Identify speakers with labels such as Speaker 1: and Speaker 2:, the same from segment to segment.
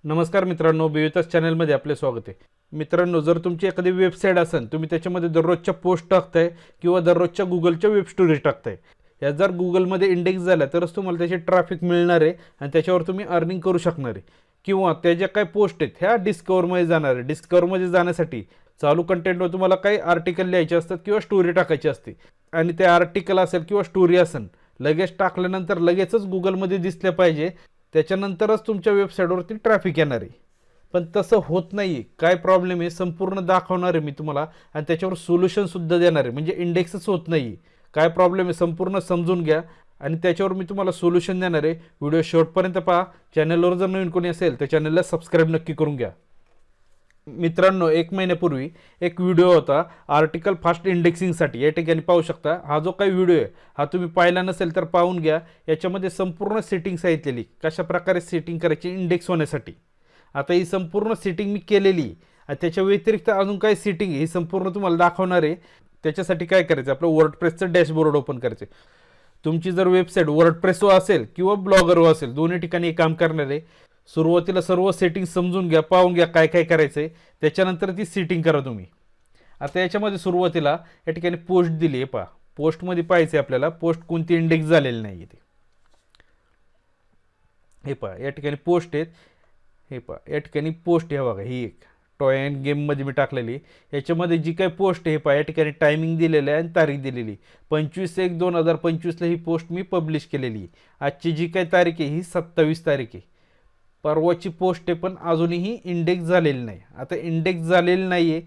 Speaker 1: नमस्कार मित्रांनो, बिवितास चॅनलमध्ये आपले स्वागत आहे. मित्रांनो, जर तुमची एखादी वेबसाईट असेल, तुम्ही त्याच्यामध्ये दररोजच्या पोस्ट टाकताय किंवा दररोजच्या गुगलच्या वेब स्टोरीज टाकताय, या जर गुगलमध्ये इंडेक्स झाल्या तरच तुम्हाला त्याचे ट्रॅफिक मिळणार आहे आणि त्याच्यावर तुम्ही अर्निंग करू शकणार आहे. किंवा त्या ज्या काही पोस्ट आहेत ह्या डिस्कवरमध्ये जाणार आहे. डिस्कवरमध्ये जाण्यासाठी चालू कंटेंटवर तुम्हाला काही आर्टिकल लिहायचे असतात किंवा स्टोरी टाकायची असते आणि ते आर्टिकल असेल किंवा स्टोरी असेल लगेच टाकल्यानंतर लगेचच गुगलमध्ये दिसले पाहिजे, त्याच्यानंतरच तुमच्या वेबसाईटवरती ट्रॅफिक येणार आहे. पण तसं होत नाही आहे. काय प्रॉब्लेम आहे संपूर्ण दाखवणार आहे मी तुम्हाला आणि त्याच्यावर सोल्युशनसुद्धा देणार आहे. म्हणजे इंडेक्सच होत नाही आहे. काय प्रॉब्लेम आहे संपूर्ण समजून घ्या आणि त्याच्यावर मी तुम्हाला सोल्युशन देणार आहे. व्हिडिओ शेवटपर्यंत पहा. चॅनलवर जर नवीन कोणी असेल तर चॅनलला सबस्क्राईब नक्की करून घ्या. मित्रांनो, 1 महिन्यापूर्वी एक व्हिडिओ होता आर्टिकल फास्ट इंडेक्सिंगसाठी. या ठिकाणी पाहू शकता. हा जो काही व्हिडिओ आहे हा तुम्ही पाहिला नसेल तर पाहून घ्या. याच्यामध्ये संपूर्ण सेटिंग सांगितलेली, कशा प्रकारे सेटिंग करायची इंडेक्स होण्यासाठी. आता ही संपूर्ण सेटिंग मी केलेली आणि त्याच्या व्यतिरिक्त अजून काही सेटिंग ही संपूर्ण तुम्हाला दाखवणार आहे. त्याच्यासाठी काय करायचं, आपलं वर्डप्रेसचं डॅशबोर्ड ओपन करायचं. तुमची जर वेबसाईट वर्डप्रेसवर असेल किंवा ब्लॉगरवर असेल, दोन्ही ठिकाणी काम करणार आहे. सुरुवातीला सर्व सेटिंग समजून घ्या, पाहून घ्या काय काय करायचं आहे, त्याच्यानंतर ती सेटिंग करा तुम्ही. आता याच्यामध्ये सुरुवातीला या ठिकाणी पोस्ट दिली आहे. पहा, पोस्टमध्ये पाहायचं आहे आपल्याला पोस्ट कोणती इंडेक्स झालेली नाही आहे ते. हे पहा या ठिकाणी पोस्ट आहेत. हे पहा या ठिकाणी पोस्ट आहे बघा, ही एक टॉय अँड गेममध्ये मी टाकलेली. याच्यामध्ये जी काही पोस्ट आहे हे पहा या ठिकाणी टायमिंग दिलेलं आहे आणि तारीख दिलेली. 25/1/2025ला ही पोस्ट मी पब्लिश केलेली आहे. आजची जी काही तारीख आहे ही 27 तारीख आहे. परवाची पोस्ट आहे पण अजूनही इंडेक्स झालेली नाही. आता इंडेक्स झालेली नाही आहे.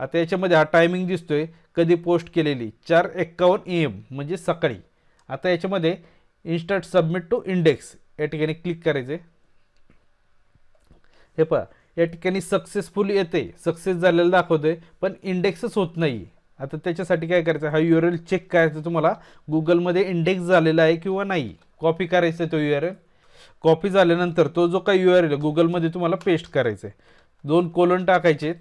Speaker 1: आता याच्यामध्ये हा टायमिंग दिसतोय कधी पोस्ट केलेली 4:51 AM म्हणजे सकाळी. आता याच्यामध्ये इन्स्टंट सबमिट टू इंडेक्स या ठिकाणी क्लिक करायचे. हे पहा या ठिकाणी सक्सेसफुल येते, सक्सेस झालेलं दाखवतोय पण इंडेक्सच होत नाही. आता त्याच्यासाठी काय करायचं, हा URL चेक करायचा तुम्हाला गुगलमध्ये इंडेक्स झालेला आहे किंवा नाही. कॉपी करायचा तो URL. कॉपी झाल्यानंतर तो जो काही URL गुगलमध्ये तुम्हाला पेस्ट करायचा आहे. 2 कोलन टाकायचे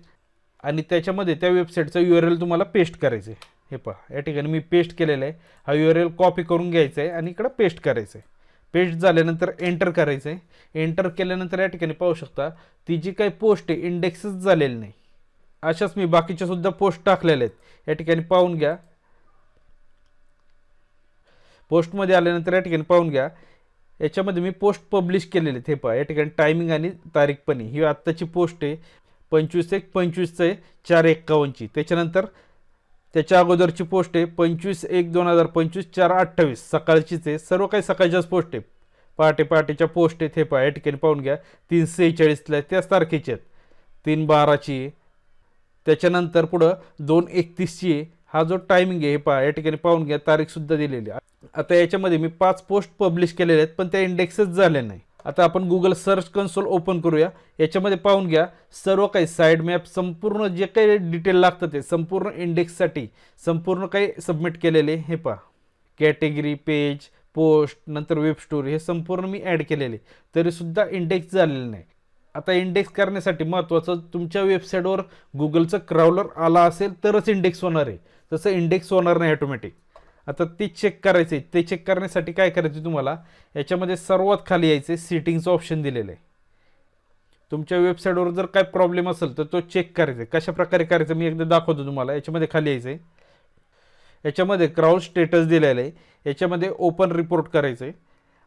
Speaker 1: आणि त्याच्यामध्ये त्या वेबसाईटचा URL तुम्हाला पेस्ट करायचं आहे. हे पहा या ठिकाणी मी पेस्ट केलेला आहे. हा URL कॉपी करून घ्यायचा आहे आणि इकडं पेस्ट करायचं आहे. पेस्ट झाल्यानंतर एंटर करायचं आहे. एंटर केल्यानंतर या ठिकाणी पाहू शकता ती जी काही पोस्ट आहे इंडेक्सच झालेली नाही. अशाच मी बाकीच्या सुद्धा पोस्ट टाकलेल्या आहेत. या ठिकाणी पाहून घ्या. पोस्टमध्ये आल्यानंतर या ठिकाणी पाहून घ्या. याच्यामध्ये मी पोस्ट पब्लिश केलेले आहेत. हे पहा या ठिकाणी टायमिंग आणि तारीख पण आहे. ही आत्ताची पोस्ट आहे 25/1/25 आहे 4:51ची. त्याच्यानंतर त्याच्या अगोदरची पोस्ट आहे 25/1/2025 4:28 सकाळचीच आहे. सर्व काही सकाळच्याच पोस्ट आहे. पहाटेच्या पोस्ट आहेत. हे पहा या ठिकाणी पाहून घ्या 3:46ला आहे, त्याच तारखेची आहेत. 3:12ची आहे. त्याच्यानंतर पुढं 2:31ची आहे. हा जो टायमिंग आहे हे पहा या ठिकाणी पाहून घ्या, तारीखसुद्धा दिलेली आहे. आता याच्यामध्ये मी 5 पोस्ट पब्लिश केलेले आहेत पण त्या इंडेक्सच झाले नाही. आता आपण गुगल सर्च कन्सोल ओपन करूया. याच्यामध्ये पाहून घ्या सर्व काही साईड मॅप संपूर्ण जे काही डिटेल लागतं ते संपूर्ण इंडेक्ससाठी संपूर्ण काही सबमिट केलेले. हे पहा कॅटेगरी, पेज, पोस्ट, नंतर वेब स्टोरी हे संपूर्ण मी ॲड केलेले, तरीसुद्धा इंडेक्स झालेलं नाही. आता इंडेक्स करण्यासाठी महत्त्वाचं तुमच्या वेबसाईटवर गुगलचं क्राउलर आला असेल तरच इंडेक्स होणार आहे. तसं इंडेक्स होणार नाही ऑटोमॅटिक. आता ते चेक करायचं आहे. ते चेक करण्यासाठी काय करायचं, तुम्हाला याच्यामध्ये सर्वात खाली यायचं, सेटिंगचं ऑप्शन दिलेलं आहे. तुमच्या वेबसाईटवर जर काय प्रॉब्लेम असेल तर तो चेक करायचा आहे. कशा प्रकारे करायचं मी एकदा दाखवतो तुम्हाला. याच्यामध्ये खाली यायचं आहे. याच्यामध्ये क्राउड स्टेटस दिलेलं आहे. याच्यामध्ये ओपन रिपोर्ट करायचं आहे.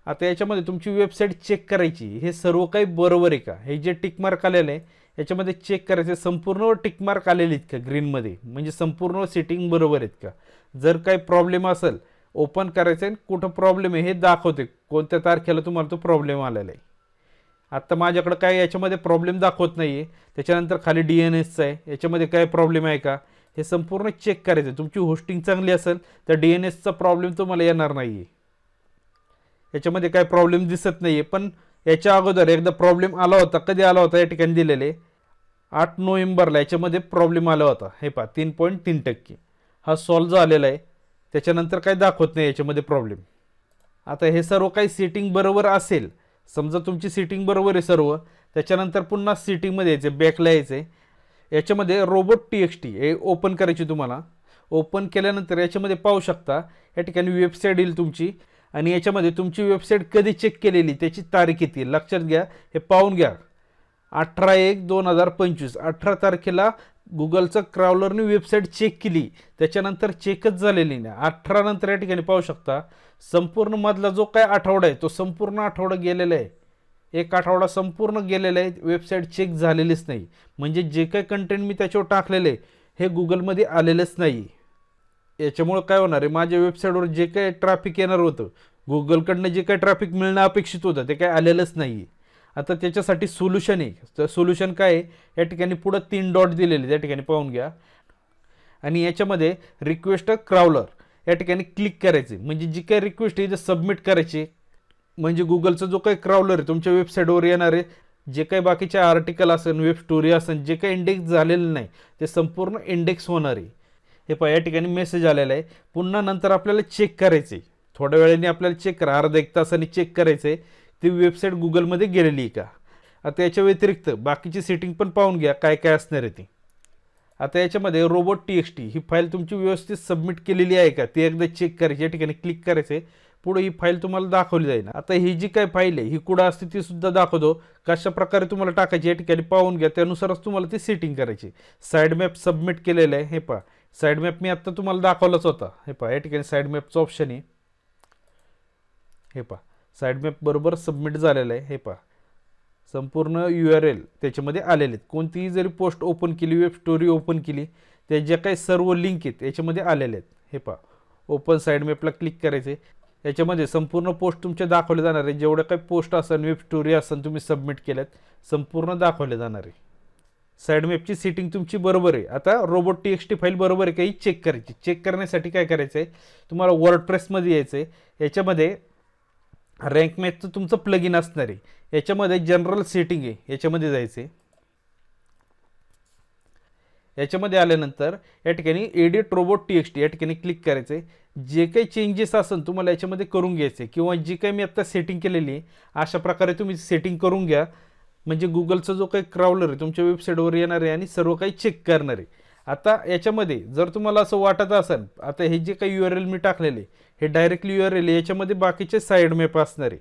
Speaker 1: आता याच्यामध्ये तुमची वेबसाईट चेक करायची, हे सर्व काही बरोबर आहे का. हे जे टिकमार्क आलेलं आहे याच्यामध्ये चेक करायचं संपूर्ण टिकमार्क आलेले आहेत का ग्रीनमध्ये, म्हणजे संपूर्ण सेटिंग बरोबर आहेत का. जर काही प्रॉब्लेम असेल ओपन करायचं आहे, कुठं प्रॉब्लेम आहे हे दाखवते, कोणत्या तारखेला तुम्हाला तो प्रॉब्लेम आलेला आहे. आत्ता माझ्याकडं काय याच्यामध्ये प्रॉब्लेम दाखवत नाही आहे. त्याच्यानंतर खाली DNSचं आहे, याच्यामध्ये काय प्रॉब्लेम आहे का हे संपूर्ण चेक करायचं. तुमची होस्टिंग चांगली असेल तर DNSचा प्रॉब्लेम तुम्हाला येणार नाही आहे. याच्यामध्ये काय प्रॉब्लेम दिसत नाही आहे. पण याच्या अगोदर एकदा प्रॉब्लेम आला होता. कधी आला होता या ठिकाणी दिलेले 8 नोव्हेंबरला याच्यामध्ये प्रॉब्लेम आला होता. हे पहा 3.3%. हा सॉल्व्ह झालेला आहे. त्याच्यानंतर काही दाखवत नाही याच्यामध्ये प्रॉब्लेम. आता हे सर्व काही सेटिंग बरोबर असेल, समजा तुमची सेटिंग बरोबर आहे सर्व, त्याच्यानंतर पुन्हा सेटिंगमध्ये यायचं, बॅकला यायचं आहे. याच्यामध्ये robot.txt हे ओपन करायची तुम्हाला. ओपन केल्यानंतर याच्यामध्ये पाहू शकता या ठिकाणी वेबसाईट येईल तुमची आणि याच्यामध्ये तुमची वेबसाईट कधी चेक केलेली त्याची तारीख येते. लक्षात घ्या, हे पाहून घ्या. 18/1/2025 18 तारखेला गुगलचं क्राउलरने वेबसाईट चेक केली, त्याच्यानंतर चेकच झालेली नाही. 18 नंतर या ठिकाणी पाहू शकता संपूर्ण मधला जो काय आठवडा आहे तो संपूर्ण आठवडा गेलेला आहे. एक आठवडा संपूर्ण गेलेला आहे, वेबसाईट चेक झालेलीच नाही. म्हणजे जे काही कंटेंट मी त्याच्यावर टाकलेलं आहे हे गुगलमध्ये आलेलंच नाही. याच्यामुळं काय होणार आहे, माझ्या वेबसाईटवर जे काही ट्रॅफिक येणार होतं, गुगलकडनं जे काही ट्रॅफिक मिळणं अपेक्षित होतं ते काय आलेलंच नाही. आता त्याच्यासाठी सोल्युशन आहे. तर सोल्युशन काय आहे, या ठिकाणी पुढं 3 डॉट दिलेले त्या ठिकाणी पाहून घ्या आणि याच्यामध्ये रिक्वेस्ट क्राउलर या ठिकाणी क्लिक करायचे. म्हणजे जी काही रिक्वेस्ट आहे ते सबमिट करायची. म्हणजे गुगलचा जो काही क्राउलर आहे तुमच्या वेबसाईटवर येणार आहे, जे काही बाकीचे आर्टिकल असेल, वेब स्टोरी असेल, जे काही इंडेक्स झालेलं नाही ते संपूर्ण इंडेक्स होणार आहे. हे पहा या ठिकाणी मेसेज आलेला आहे. पुन्हा नंतर आपल्याला चेक करायचे, थोड्या वेळाने आपल्याला चेक करा, अर्धा 1 तासाने चेक करायचं आहे ती वेबसाईट गुगलमध्ये गेलेली आहे का. आता याच्या व्यतिरिक्त बाकीची सेटिंग पण पाहून घ्या काय काय असणार आहे ती. आता याच्यामध्ये robot.txt ही फाईल तुमची व्यवस्थित सबमिट केलेली आहे का ते एकदा चेक करायची. या ठिकाणी क्लिक करायचे, पुढे ही फाईल तुम्हाला दाखवली जाईल. आता ही जी काय फाईल आहे ही कुठं असते ती सुद्धा दाखवतो, कशा प्रकारे तुम्हाला टाकायची या ठिकाणी पाहून घ्या. त्यानुसारच तुम्हाला ती सेटिंग करायची. साईड मॅप सबमिट केलेलं आहे. हे पहा साईड मॅप मी आत्ता तुम्हाला दाखवलाच होता. हे पहा या ठिकाणी साईड मॅपचं ऑप्शन आहे. हे पहा साईड मॅप बरोबर सबमिट झालेलं आहे. हे पहा संपूर्ण URL त्याच्यामध्ये आलेले आहेत. कोणतीही जरी पोस्ट ओपन केली, वेब स्टोरी ओपन केली, त्या ज्या काही सर्व लिंक आहेत याच्यामध्ये आलेले आहेत. हे पहा ओपन साईड मॅपला क्लिक करायचे. याच्यामध्ये संपूर्ण पोस्ट तुमच्या दाखवले जाणार आहे. जेवढ्या काही पोस्ट असेल, वेब स्टोरी असेल तुम्ही सबमिट केल्यात संपूर्ण दाखवले जाणार आहे. साईड मॅपची सेटिंग तुमची बरोबर आहे. आता robot.txt फाईल बरोबर आहे काही चेक करायची. चेक करण्यासाठी काय करायचं आहे, तुम्हाला वर्डप्रेसमध्ये यायचं आहे. याच्यामध्ये रँक मॅचचं तुमचं प्लगइन असणार आहे. याच्यामध्ये जनरल सेटिंग आहे, याच्यामध्ये जायचं आहे. याच्यामध्ये आल्यानंतर या ठिकाणी एडिट robot.txt या ठिकाणी क्लिक करायचं आहे. जे काही चेंजेस असेल तुम्हाला याच्यामध्ये करून घ्यायचे किंवा जी काही मी आत्ता सेटिंग केलेली आहे अशा प्रकारे तुम्ही सेटिंग करून घ्या. म्हणजे गुगलचा जो काही क्राउलर आहे तुमच्या वेबसाईटवर येणार आहे आणि सर्व काही चेक करणार आहे. आता याच्यामध्ये जर तुम्हाला असं वाटत असेल, आता हे जे काही URL मी टाकलेले हे डायरेक्टली URL आहे, याच्यामध्ये बाकीचे साईड मॅप असणार आहे.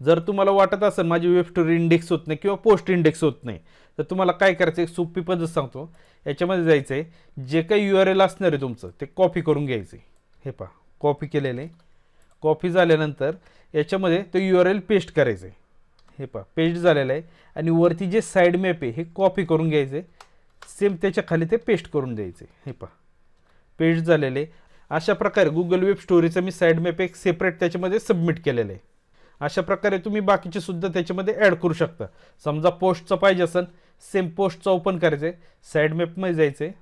Speaker 1: जर तुम्हाला वाटत असेल माझी वेब स्टोरी इंडेक्स होत नाही किंवा पोस्ट इंडेक्स होत नाही, तर तुम्हाला काय करायचं आहे, सोपी पद्धत सांगतो. याच्यामध्ये जायचं आहे, जे काही URL असणार आहे तुमचं ते कॉपी करून घ्यायचं आहे. हे पहा कॉपी केलेलं आहे. कॉपी झाल्यानंतर याच्यामध्ये ते URL पेस्ट करायचं आहे. हे पहा पेस्ट झालेलं आहे आणि वरती जे साईड मॅप आहे हे कॉपी करून घ्यायचं आहे. सेम त्याच्या खाली ते पेस्ट करून द्यायचे. हे पहा पेस्ट झालेले. अशा प्रकारे गुगल वेब स्टोरीचं मी साईड मॅप एक सेपरेट त्याच्यामध्ये सबमिट केलेलं आहे. अशा प्रकारे तुम्ही बाकीचे सुद्धा त्याच्यामध्ये ॲड करू शकता. समजा पोस्टचं पाहिजे असेल, सेम पोस्टचं ओपन करायचं आहे, साईड मॅपमध्ये जायचं आहे.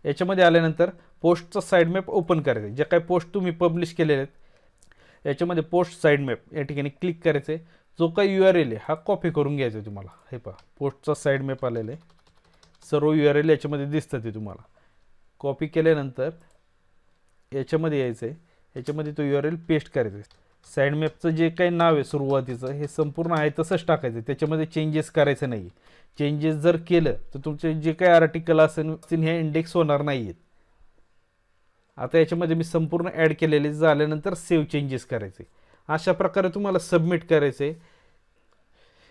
Speaker 1: याच्यामध्ये आल्यानंतर पोस्टचं साईड मॅप ओपन करायचं आहे. जे काही पोस्ट तुम्ही पब्लिश केलेले आहेत याच्यामध्ये पोस्ट साईड मॅप या ठिकाणी क्लिक करायचं आहे. जो काही URL आहे हा कॉपी करून घ्यायचा आहे तुम्हाला. हे पहा पोस्टचा साईड मॅप आलेला आहे. सर्व URL याच्यामध्ये दिसतं ते तुम्हाला. कॉपी केल्यानंतर याच्यामध्ये यायचं आहे. याच्यामध्ये तो URL पेस्ट करायचा आहे. साईड मॅपचं जे काही नाव आहे सुरुवातीचं हे संपूर्ण आहे तसंच टाकायचं. त्याच्यामध्ये चेंजेस करायचं नाही. चेंजेस जर केलं तर तुमचे जे काही आर्टिकल असेल हे इंडेक्स होणार नाही आहेत. आता याच्यामध्ये मी संपूर्ण ॲड केलेले झाल्यानंतर सेव्ह चेंजेस करायचे. अशा प्रकारे तुम्हाला सबमिट करायचे.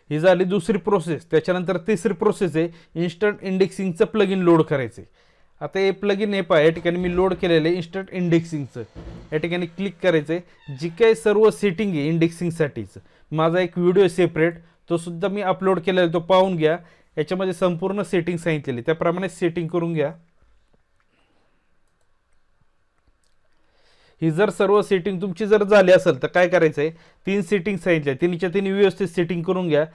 Speaker 1: ही झाली दुसरी प्रोसेस. त्याच्यानंतर तिसरी प्रोसेस आहे इन्स्टंट इंडेक्सिंगचं प्लगइन लोड करायचे. आता हे प्लगइन हे पहा या ठिकाणी मी लोड केलेलं आहे इन्स्टंट इंडेक्सिंगचं. या ठिकाणी क्लिक करायचं आहे. जी काही सर्व सेटिंग आहे इंडेक्सिंगसाठीचं माझा एक व्हिडिओ सेपरेट तो सुद्धा मी अपलोड केलेला आहे, तो पाहून घ्या. याच्यामध्ये संपूर्ण सेटिंग सांगितलेली त्याप्रमाणे सेटिंग करून घ्या. ही जर सर्व सेटिंग तुमची जर झाली असेल तर काय करायचं आहे, 3 सेटिंग सांगितल्या, तिन्हीच्या तिन्ही व्यवस्थित सेटिंग करून घ्या.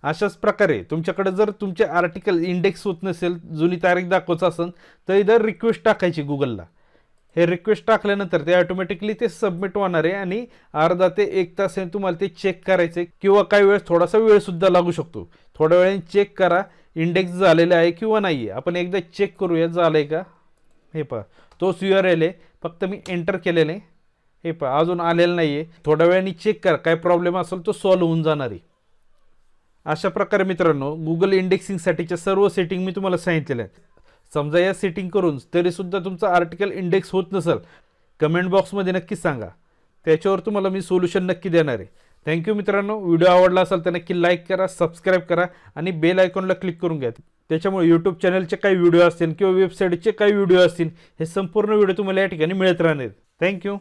Speaker 1: अशाच प्रकारे तुमच्याकडे जर तुमचे आर्टिकल इंडेक्स होत नसेल, जुनी तारीख दाखवायचं असेल तर इधर रिक्वेस्ट टाकायची गुगलला. हे रिक्वेस्ट टाकल्यानंतर ते ऑटोमॅटिकली ते सबमिट होणार आहे आणि अर्धा ते 1 तास तुम्हाला ते चेक करायचे किंवा काही वेळेस थोडासा वेळसुद्धा लागू शकतो. थोड्या वेळाने चेक करा इंडेक्स झालेलं आहे किंवा नाही आहे. आपण एकदा चेक करूया झालं आहे का. हे पहा तोच URL आहे, फक्त मी एंटर केलेलं आहे. हे पहा अजून आलेलं नाही आहे. थोड्या वेळाने चेक करा, काय प्रॉब्लेम असेल तो सॉल्व्ह होऊन जाणार आहे. अशा प्रकारे मित्रांनो गुगल इंडेक्सिंगसाठीच्या सर्व सेटिंग मी तुम्हाला सांगितलेल्या आहेत. समजा या सेटिंग करून तरीसुद्धा तुमचा आर्टिकल इंडेक्स होत नसेल, कमेंट बॉक्समध्ये नक्की सांगा. त्याच्यावर तुम्हाला मी सोल्युशन नक्की देणार आहे. थँक्यू मित्रांनो. व्हिडिओ आवडला असेल तर नक्की लाईक करा, सबस्क्राईब करा आणि बेल आयकॉनला क्लिक करून घ्या. त्याच्यामुळे यूट्यूब चॅनलचे काही व्हिडिओ असतील किंवा वेबसाईटचे काही व्हिडिओ असतील हे संपूर्ण व्हिडिओ तुम्हाला या ठिकाणी मिळत राहणार. थँक्यू.